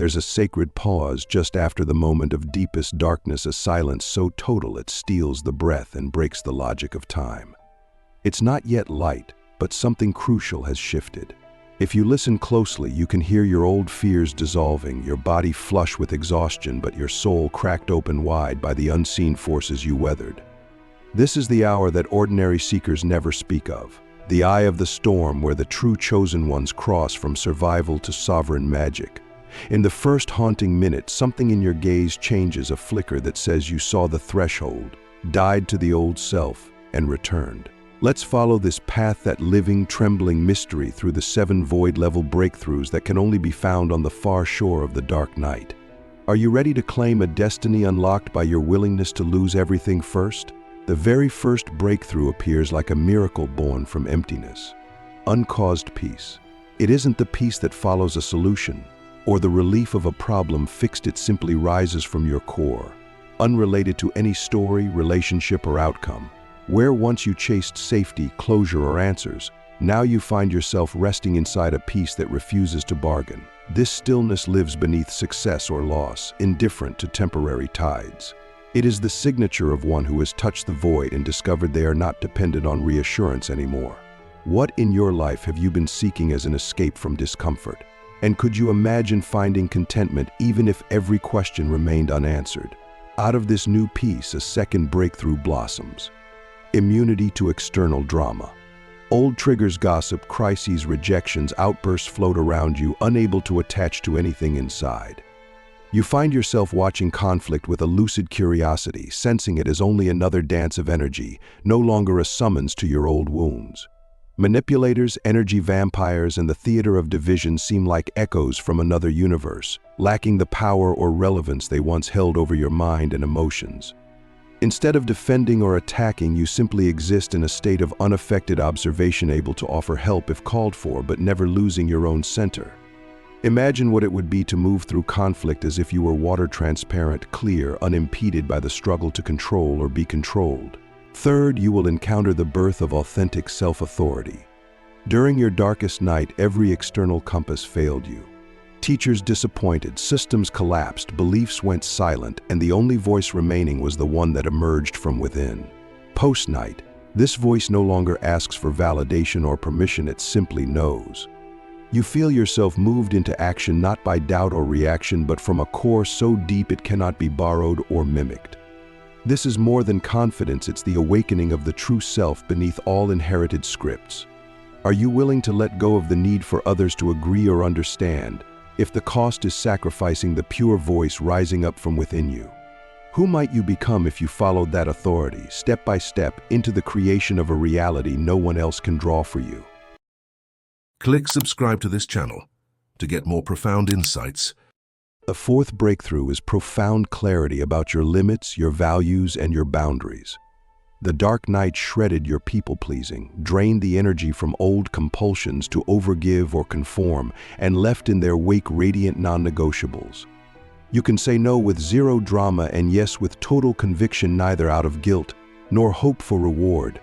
There's a sacred pause just after the moment of deepest darkness, a silence so total it steals the breath and breaks the logic of time. It's not yet light, but something crucial has shifted. If you listen closely, you can hear your old fears dissolving, your body flush with exhaustion, but your soul cracked open wide by the unseen forces you weathered. This is the hour that ordinary seekers never speak of, the eye of the storm where the true chosen ones cross from survival to sovereign magic. In the first haunting minute, something in your gaze changes, a flicker that says you saw the threshold, died to the old self, and returned. Let's follow this path, that living, trembling mystery through the 7 void-level breakthroughs that can only be found on the far shore of the dark night. Are you ready to claim a destiny unlocked by your willingness to lose everything first? The very first breakthrough appears like a miracle born from emptiness. Uncaused peace. It isn't the peace that follows a solution, or the relief of a problem fixed. It simply rises from your core, unrelated to any story, relationship, or outcome. Where once you chased safety, closure, or answers, now you find yourself resting inside a peace that refuses to bargain. This stillness lives beneath success or loss, indifferent to temporary tides. It is the signature of one who has touched the void and discovered they are not dependent on reassurance anymore. What in your life have you been seeking as an escape from discomfort? And could you imagine finding contentment even if every question remained unanswered? Out of this new peace, a second breakthrough blossoms. Immunity to external drama. Old triggers, gossip, crises, rejections, outbursts float around you, unable to attach to anything inside. You find yourself watching conflict with a lucid curiosity, sensing it as only another dance of energy, no longer a summons to your old wounds. Manipulators, energy vampires, and the theater of division seem like echoes from another universe, lacking the power or relevance they once held over your mind and emotions. Instead of defending or attacking, you simply exist in a state of unaffected observation, able to offer help if called for, but never losing your own center. Imagine what it would be to move through conflict as if you were water, transparent, clear, unimpeded by the struggle to control or be controlled. Third, you will encounter the birth of authentic self-authority. During your darkest night, every external compass failed you. Teachers disappointed, systems collapsed, beliefs went silent, and the only voice remaining was the one that emerged from within. Post-night, this voice no longer asks for validation or permission, it simply knows. You feel yourself moved into action not by doubt or reaction, but from a core so deep it cannot be borrowed or mimicked. This is more than confidence, it's the awakening of the true self beneath all inherited scripts. Are you willing to let go of the need for others to agree or understand, if the cost is sacrificing the pure voice rising up from within you? Who might you become if you followed that authority, step by step, into the creation of a reality no one else can draw for you? Click subscribe to this channel to get more profound insights. The fourth breakthrough is profound clarity about your limits, your values, and your boundaries. The dark night shredded your people-pleasing, drained the energy from old compulsions to overgive or conform, and left in their wake radiant non-negotiables. You can say no with zero drama and yes with total conviction, neither out of guilt nor hope for reward,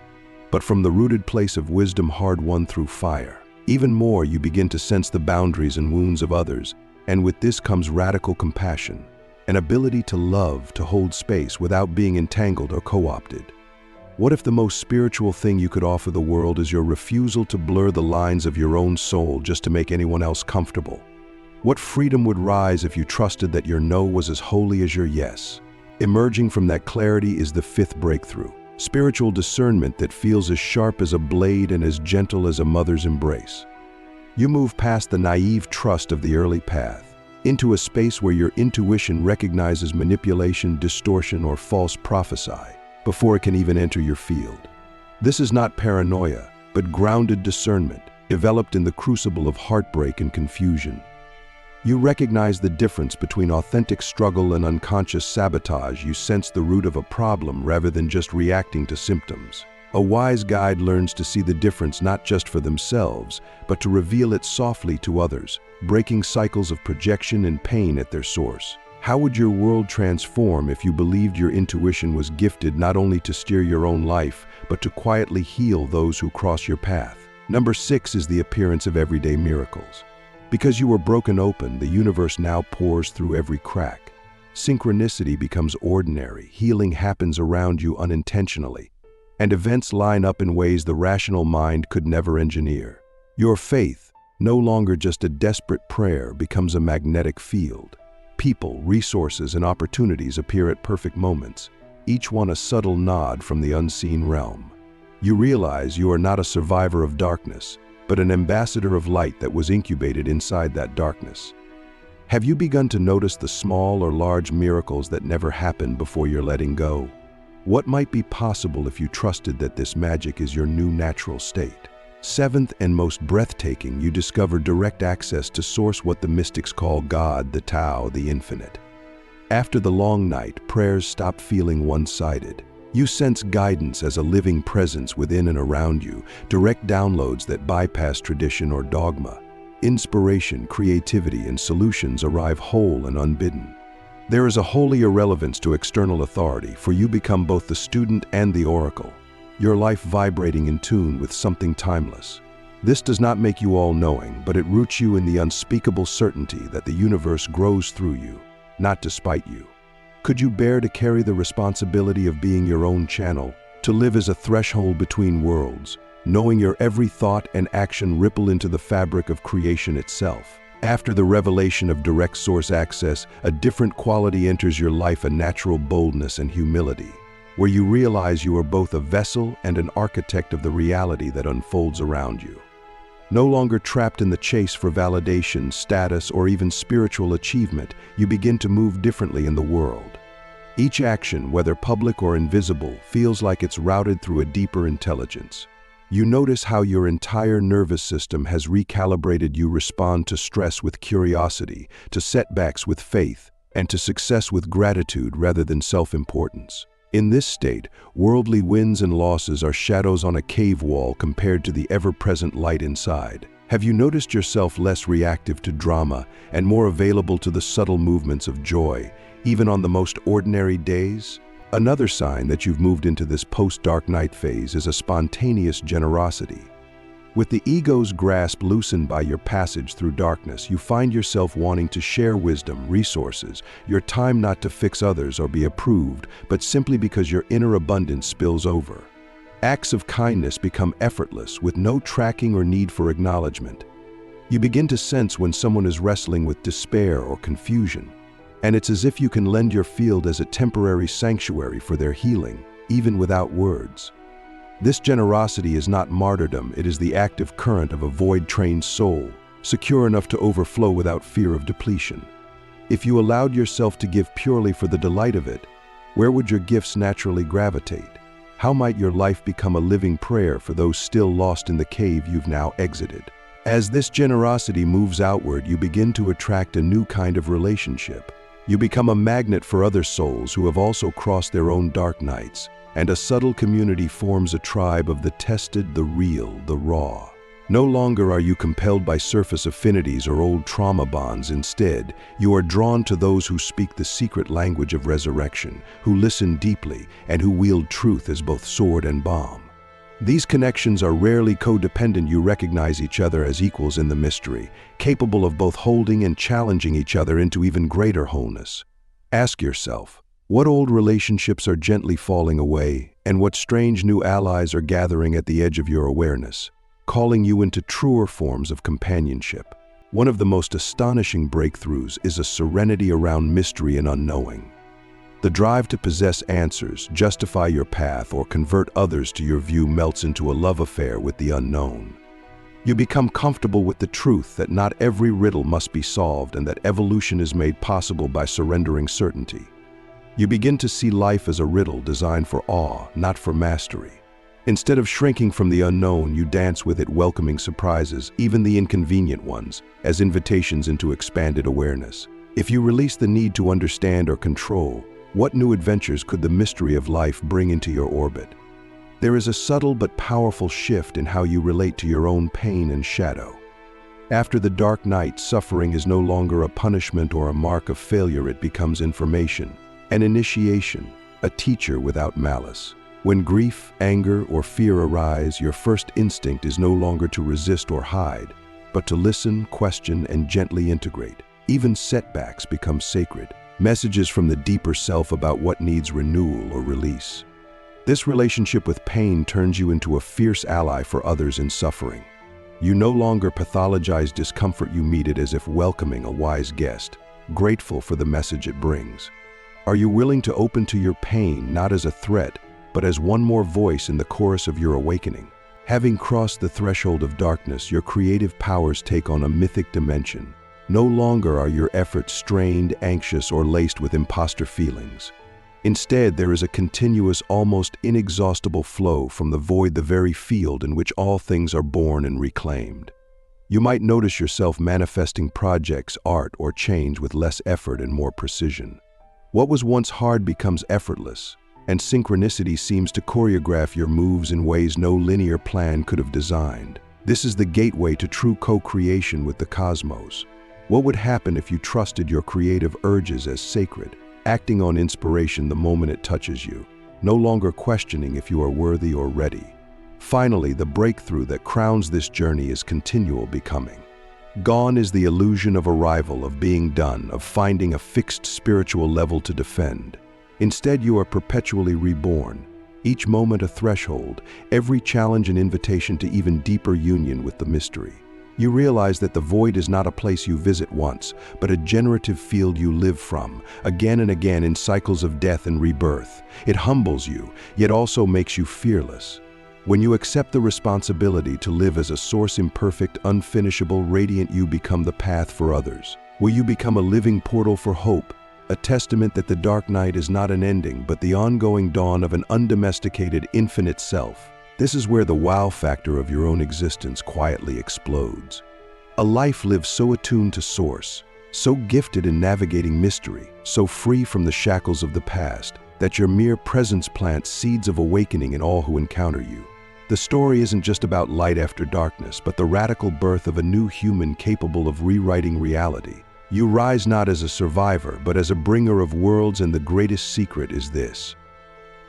but from the rooted place of wisdom hard-won through fire. Even more, you begin to sense the boundaries and wounds of others, and with this comes radical compassion, an ability to love, to hold space without being entangled or co-opted. What if the most spiritual thing you could offer the world is your refusal to blur the lines of your own soul just to make anyone else comfortable? What freedom would rise if you trusted that your no was as holy as your yes? Emerging from that clarity is the fifth breakthrough, spiritual discernment that feels as sharp as a blade and as gentle as a mother's embrace. You move past the naive trust of the early path, into a space where your intuition recognizes manipulation, distortion, or false prophecy before it can even enter your field. This is not paranoia, but grounded discernment, developed in the crucible of heartbreak and confusion. You recognize the difference between authentic struggle and unconscious sabotage. You sense the root of a problem rather than just reacting to symptoms. A wise guide learns to see the difference not just for themselves, but to reveal it softly to others, breaking cycles of projection and pain at their source. How would your world transform if you believed your intuition was gifted not only to steer your own life, but to quietly heal those who cross your path? Number 6 is the appearance of everyday miracles. Because you were broken open, the universe now pours through every crack. Synchronicity becomes ordinary, healing happens around you unintentionally, and events line up in ways the rational mind could never engineer. Your faith, no longer just a desperate prayer, becomes a magnetic field. People, resources, and opportunities appear at perfect moments, each one a subtle nod from the unseen realm. You realize you are not a survivor of darkness, but an ambassador of light that was incubated inside that darkness. Have you begun to notice the small or large miracles that never happened before your letting go? What might be possible if you trusted that this magic is your new natural state? Seventh and most breathtaking, you discover direct access to source, what the mystics call God, the Tao, the infinite. After the long night, prayers stop feeling one-sided. You sense guidance as a living presence within and around you, direct downloads that bypass tradition or dogma. Inspiration, creativity, and solutions arrive whole and unbidden. There is a holy irrelevance to external authority, for you become both the student and the oracle, your life vibrating in tune with something timeless. This does not make you all-knowing, but it roots you in the unspeakable certainty that the universe grows through you, not despite you. Could you bear to carry the responsibility of being your own channel, to live as a threshold between worlds, knowing your every thought and action ripple into the fabric of creation itself? After the revelation of direct source access, a different quality enters your life, a natural boldness and humility, where you realize you are both a vessel and an architect of the reality that unfolds around you. No longer trapped in the chase for validation, status, or even spiritual achievement, you begin to move differently in the world. Each action, whether public or invisible, feels like it's routed through a deeper intelligence. You notice how your entire nervous system has recalibrated. You respond to stress with curiosity, to setbacks with faith, and to success with gratitude rather than self-importance. In this state, worldly wins and losses are shadows on a cave wall compared to the ever-present light inside. Have you noticed yourself less reactive to drama and more available to the subtle movements of joy, even on the most ordinary days? Another sign that you've moved into this post-dark night phase is a spontaneous generosity. With the ego's grasp loosened by your passage through darkness, you find yourself wanting to share wisdom, resources, your time, not to fix others or be approved, but simply because your inner abundance spills over. Acts of kindness become effortless, with no tracking or need for acknowledgement. You begin to sense when someone is wrestling with despair or confusion, and it's as if you can lend your field as a temporary sanctuary for their healing, even without words. This generosity is not martyrdom, it is the active current of a void-trained soul, secure enough to overflow without fear of depletion. If you allowed yourself to give purely for the delight of it, where would your gifts naturally gravitate? How might your life become a living prayer for those still lost in the cave you've now exited? As this generosity moves outward, you begin to attract a new kind of relationship. You become a magnet for other souls who have also crossed their own dark nights, and a subtle community forms, a tribe of the tested, the real, the raw. No longer are you compelled by surface affinities or old trauma bonds. Instead, you are drawn to those who speak the secret language of resurrection, who listen deeply, and who wield truth as both sword and balm. These connections are rarely codependent. You recognize each other as equals in the mystery, capable of both holding and challenging each other into even greater wholeness. Ask yourself, what old relationships are gently falling away, and what strange new allies are gathering at the edge of your awareness, calling you into truer forms of companionship? One of the most astonishing breakthroughs is a serenity around mystery and unknowing. The drive to possess answers, justify your path, or convert others to your view melts into a love affair with the unknown. You become comfortable with the truth that not every riddle must be solved and that evolution is made possible by surrendering certainty. You begin to see life as a riddle designed for awe, not for mastery. Instead of shrinking from the unknown, you dance with it, welcoming surprises, even the inconvenient ones, as invitations into expanded awareness. If you release the need to understand or control, what new adventures could the mystery of life bring into your orbit? There is a subtle but powerful shift in how you relate to your own pain and shadow. After the dark night, suffering is no longer a punishment or a mark of failure. It becomes information, an initiation, a teacher without malice. When grief, anger, or fear arise, your first instinct is no longer to resist or hide, but to listen, question, and gently integrate. Even setbacks become sacred, messages from the deeper self about what needs renewal or release. This relationship with pain turns you into a fierce ally for others in suffering. You no longer pathologize discomfort, you meet it as if welcoming a wise guest, grateful for the message it brings. Are you willing to open to your pain not as a threat, but as one more voice in the chorus of your awakening? Having crossed the threshold of darkness, your creative powers take on a mythic dimension. No longer are your efforts strained, anxious, or laced with imposter feelings. Instead, there is a continuous, almost inexhaustible flow from the void, the very field in which all things are born and reclaimed. You might notice yourself manifesting projects, art, or change with less effort and more precision. What was once hard becomes effortless, and synchronicity seems to choreograph your moves in ways no linear plan could have designed. This is the gateway to true co-creation with the cosmos. What would happen if you trusted your creative urges as sacred, acting on inspiration the moment it touches you, no longer questioning if you are worthy or ready? Finally, the breakthrough that crowns this journey is continual becoming. Gone is the illusion of arrival, of being done, of finding a fixed spiritual level to defend. Instead, you are perpetually reborn, each moment a threshold, every challenge an invitation to even deeper union with the mystery. You realize that the void is not a place you visit once, but a generative field you live from, again and again in cycles of death and rebirth. It humbles you, yet also makes you fearless. When you accept the responsibility to live as a source, imperfect, unfinishable, radiant, you become the path for others. Will you become a living portal for hope, a testament that the dark night is not an ending, but the ongoing dawn of an undomesticated, infinite self? This is where the wow factor of your own existence quietly explodes. A life lived so attuned to source, so gifted in navigating mystery, so free from the shackles of the past, that your mere presence plants seeds of awakening in all who encounter you. The story isn't just about light after darkness, but the radical birth of a new human capable of rewriting reality. You rise not as a survivor, but as a bringer of worlds, and the greatest secret is this: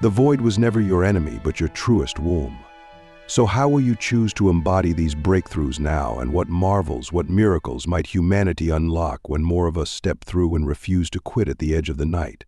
the void was never your enemy, but your truest womb. So how will you choose to embody these breakthroughs now, and what marvels, what miracles might humanity unlock when more of us step through and refuse to quit at the edge of the night?